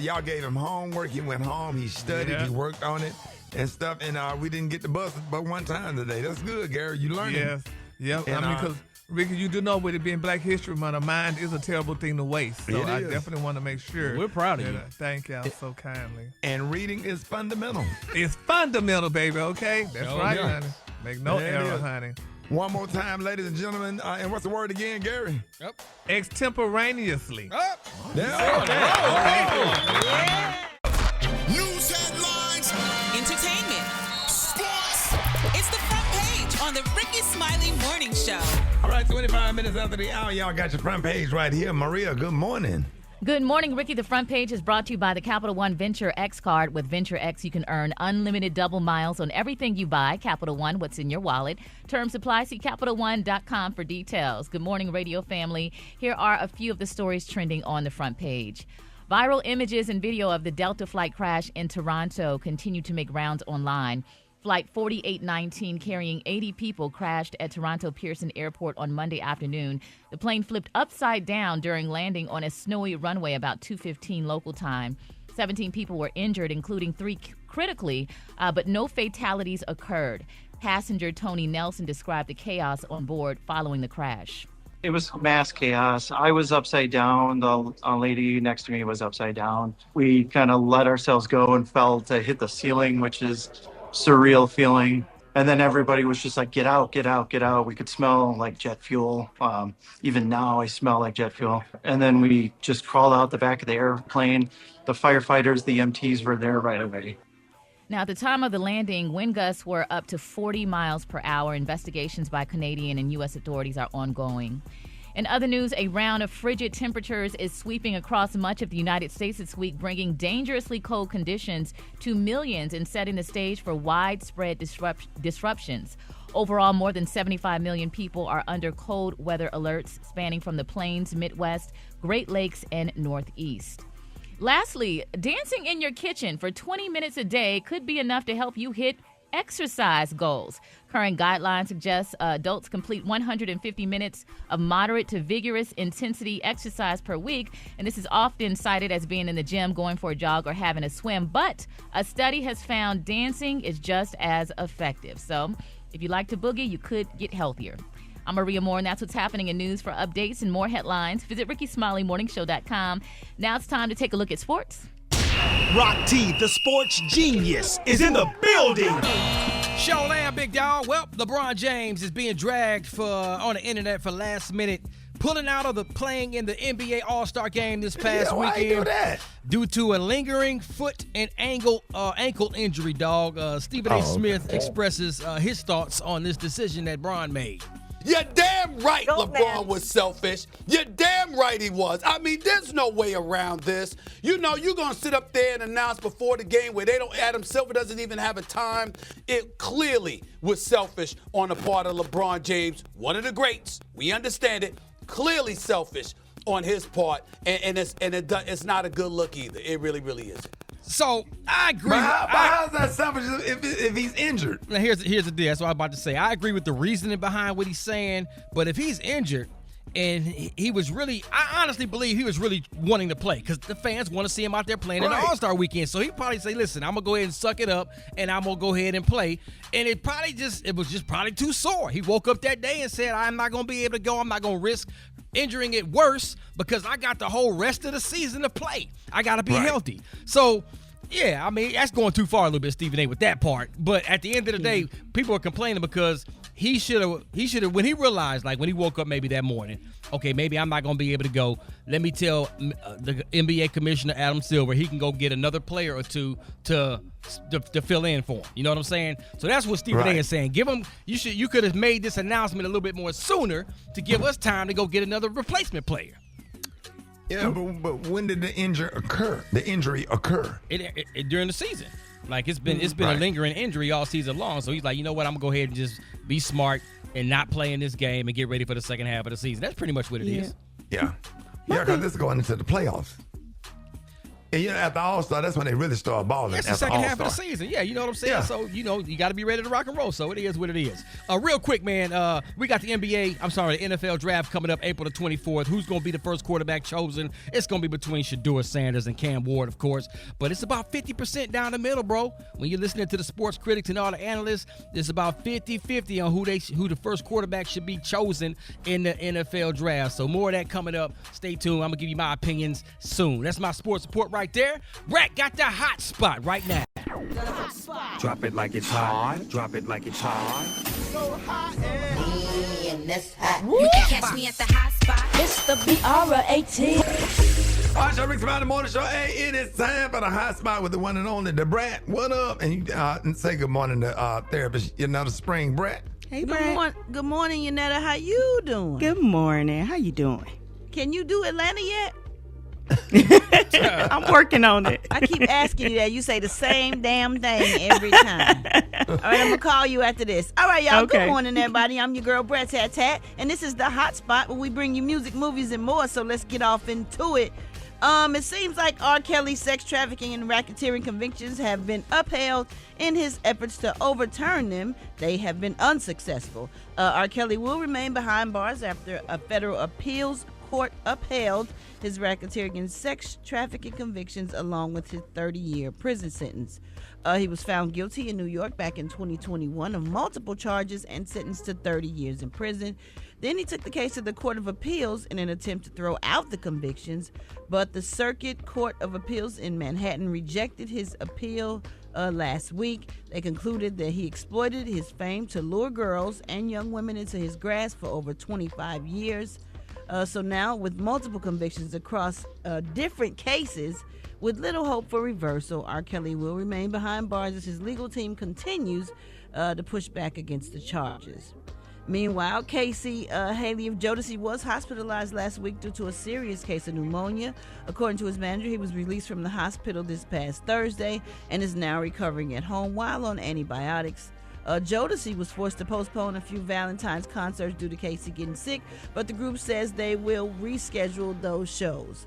Y'all gave him homework. He went home. He studied. Yeah. He worked on it and stuff. And we didn't get the bus but one time today. That's good, Gary. You learned. Yes. Yep. And, because Ricky, you do know with it being Black History Month, a mind is a terrible thing to waste. So I definitely want to make sure. We're proud of you. Thank y'all so kindly. And reading is fundamental. It's fundamental, baby. Okay, that's right, yeah. honey. Make no error, honey. One more time, ladies and gentlemen. And what's the word again, Gary? Yep. Extemporaneously. News headlines. Entertainment. Sports. It's the front page on the Rickey Smiley Morning Show. All right, 25 minutes after the hour, y'all got your front page right here. Maria, good morning. Good morning, Ricky. The front page is brought to you by the Capital One Venture X card. With Venture X, you can earn unlimited double miles on everything you buy. Capital One, what's in your wallet? Terms apply. See CapitalOne.com for details. Good morning, radio family. Here are a few of the stories trending on the front page. Viral images and video of the Delta flight crash in Toronto continue to make rounds online. Flight 4819 carrying 80 people crashed at Toronto Pearson Airport on Monday afternoon. The plane flipped upside down during landing on a snowy runway about 2:15 local time. 17 people were injured, including 3 critically, but no fatalities occurred. Passenger Tony Nelson described the chaos on board following the crash. It was mass chaos. I was upside down. The lady next to me was upside down. We kind of let ourselves go and fell to hit the ceiling, which is surreal feeling. And then everybody was just like, get out, get out, get out. We could smell like jet fuel. Even now I smell like jet fuel. And then we just crawled out the back of the airplane. The firefighters, the EMTs were there right away. Now, at the time of the landing, wind gusts were up to 40 miles per hour. Investigations by Canadian and U.S. authorities are ongoing. In other news, a round of frigid temperatures is sweeping across much of the United States this week, bringing dangerously cold conditions to millions and setting the stage for widespread disruptions. Overall, more than 75 million people are under cold weather alerts spanning from the Plains, Midwest, Great Lakes, and Northeast. Lastly, dancing in your kitchen for 20 minutes a day could be enough to help you hit exercise goals. Current guidelines suggest adults complete 150 minutes of moderate to vigorous intensity exercise per week, and this is often cited as being in the gym, going for a jog, or having a swim. But a study has found dancing is just as effective. So if you like to boogie, you could get healthier. I'm Maria Moore, and that's what's happening in news. For updates and more headlines, visit RickeySmileyMorningShow.com. Now it's time to take a look at sports. Rock T, the sports genius, is in the building. Show land, big dog. Well, LeBron James is being dragged on the internet for last minute pulling out of the playing in the NBA All-Star game this past weekend due to a lingering foot and ankle injury, dog. Stephen A. Smith expresses his thoughts on this decision that Bron made. You're damn right LeBron was selfish. You're damn right he was. I mean, there's no way around this. You know, you're going to sit up there and announce before the game where Adam Silver doesn't even have a time. It clearly was selfish on the part of LeBron James, one of the greats. We understand it. Clearly selfish on his part, and it's not a good look either. It really, really isn't. So I agree. But how's that selfish if he's injured? Now here's the deal. That's what I'm about to say. I agree with the reasoning behind what he's saying, but if he's injured and he was really, I honestly believe he was really wanting to play because the fans want to see him out there playing in the All-Star weekend. So he probably say, "Listen, I'm gonna go ahead and suck it up, and I'm gonna go ahead and play." And it was just probably too sore. He woke up that day and said, "I'm not gonna be able to go. I'm not gonna risk injuring it worse because I got the whole rest of the season to play. I got to be healthy." So, yeah, I mean, that's going too far a little bit, Stephen A., with that part. But at the end of the day, people are complaining because he should have, when he realized, like when he woke up maybe that morning, okay, maybe I'm not going to be able to go. Let me tell the NBA commissioner, Adam Silver, he can go get another player or two to fill in for him. You know what I'm saying? So that's what Stephen A. is saying. Give him, you could have made this announcement a little bit more sooner to give us time to go get another replacement player. Yeah, but when did the injury occur? It during the season. Like it's been a lingering injury all season long. So he's like, you know what? I'm gonna go ahead and just be smart and not play in this game and get ready for the second half of the season. That's pretty much what it is. Yeah, because this is going into the playoffs. And at the All-Star, that's when they really start balling. That's the second half of the season. Yeah, you know what I'm saying? Yeah. So, you got to be ready to rock and roll. So it is what it is. Real quick, man, we got the NFL draft coming up April the 24th. Who's going to be the first quarterback chosen? It's going to be between Shedeur Sanders and Cam Ward, of course. But it's about 50% down the middle, bro. When you're listening to the sports critics and all the analysts, it's about 50-50 on who the first quarterback should be chosen in the NFL draft. So more of that coming up. Stay tuned. I'm going to give you my opinions soon. That's my sports report right there. Brat got the hot spot right now. Drop it like it's hot. Drop it like it's hot. So hot and that's hot. You can catch me at the hot spot. It's the BRAT. All right, Rickey Smiley Morning Show. Hey, it is time for the hot spot with the one and only, the Brat. What up? And you say good morning to therapist, the spring Brat. Hey, Brat. Good morning, Yanetta. How you doing? Good morning. How you doing? Can you do Atlanta yet? I'm working on it. I keep asking you that. You say the same damn thing every time. All right, I'm going to call you after this. All right, y'all. Okay. Good morning, everybody. I'm your girl, Brat Tat Tat. And this is the hot spot where we bring you music, movies, and more. So let's get off into it. It seems like R. Kelly's sex trafficking and racketeering convictions have been upheld. In his efforts to overturn them, they have been unsuccessful. R. Kelly will remain behind bars after a federal appeals court upheld his racketeering and sex trafficking convictions along with his 30-year prison sentence. He was found guilty in New York back in 2021 of multiple charges and sentenced to 30 years in prison. Then he took the case to the Court of Appeals in an attempt to throw out the convictions, but the Circuit Court of Appeals in Manhattan rejected his appeal last week. They concluded that he exploited his fame to lure girls and young women into his grasp for over 25 years. So now, with multiple convictions across different cases, with little hope for reversal, R. Kelly will remain behind bars as his legal team continues to push back against the charges. Meanwhile, Casey Haley of Jodeci was hospitalized last week due to a serious case of pneumonia. According to his manager, he was released from the hospital this past Thursday and is now recovering at home while on antibiotics. Jodeci was forced to postpone a few Valentine's concerts due to Casey getting sick, but the group says they will reschedule those shows.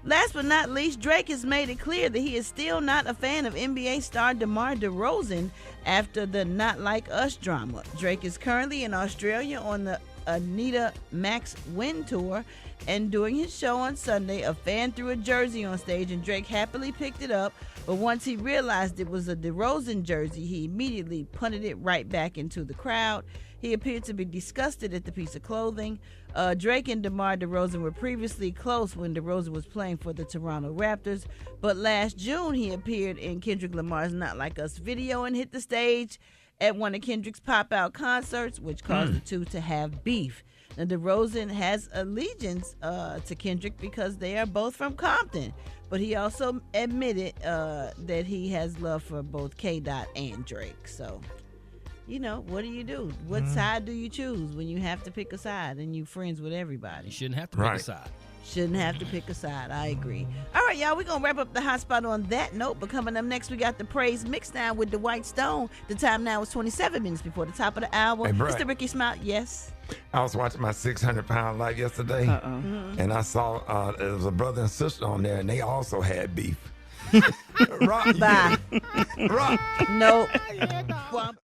Last but not least, Drake has made it clear that he is still not a fan of NBA star DeMar DeRozan after the Not Like Us drama. Drake is currently in Australia on the Anita Max Win Tour, and during his show on Sunday, a fan threw a jersey on stage and Drake happily picked it up, but once he realized it was a DeRozan jersey, he immediately punted it right back into the crowd. He appeared to be disgusted at the piece of clothing. Drake and DeMar DeRozan were previously close when DeRozan was playing for the Toronto Raptors, but last June he appeared in Kendrick Lamar's Not Like Us video and hit the stage at one of Kendrick's pop-out concerts, which caused the two to have beef. Now, DeRozan has allegiance to Kendrick because they are both from Compton, but he also admitted that he has love for both K-Dot and Drake. So, you know, what do? What side do you choose when you have to pick a side and you friends with everybody? You shouldn't have to pick a side. Shouldn't have to pick a side. I agree. All right, y'all, we're going to wrap up the hot spot on that note. But coming up next, we got the Praise Mixdown with the White Stone. The time now is 27 minutes before the top of the hour. Hey, Brat. Mr. Rickey Smiley, yes? I was watching my 600-pound life yesterday, and I saw there was a brother and sister on there, and they also had beef. Rock, Bye. Rock. Nope.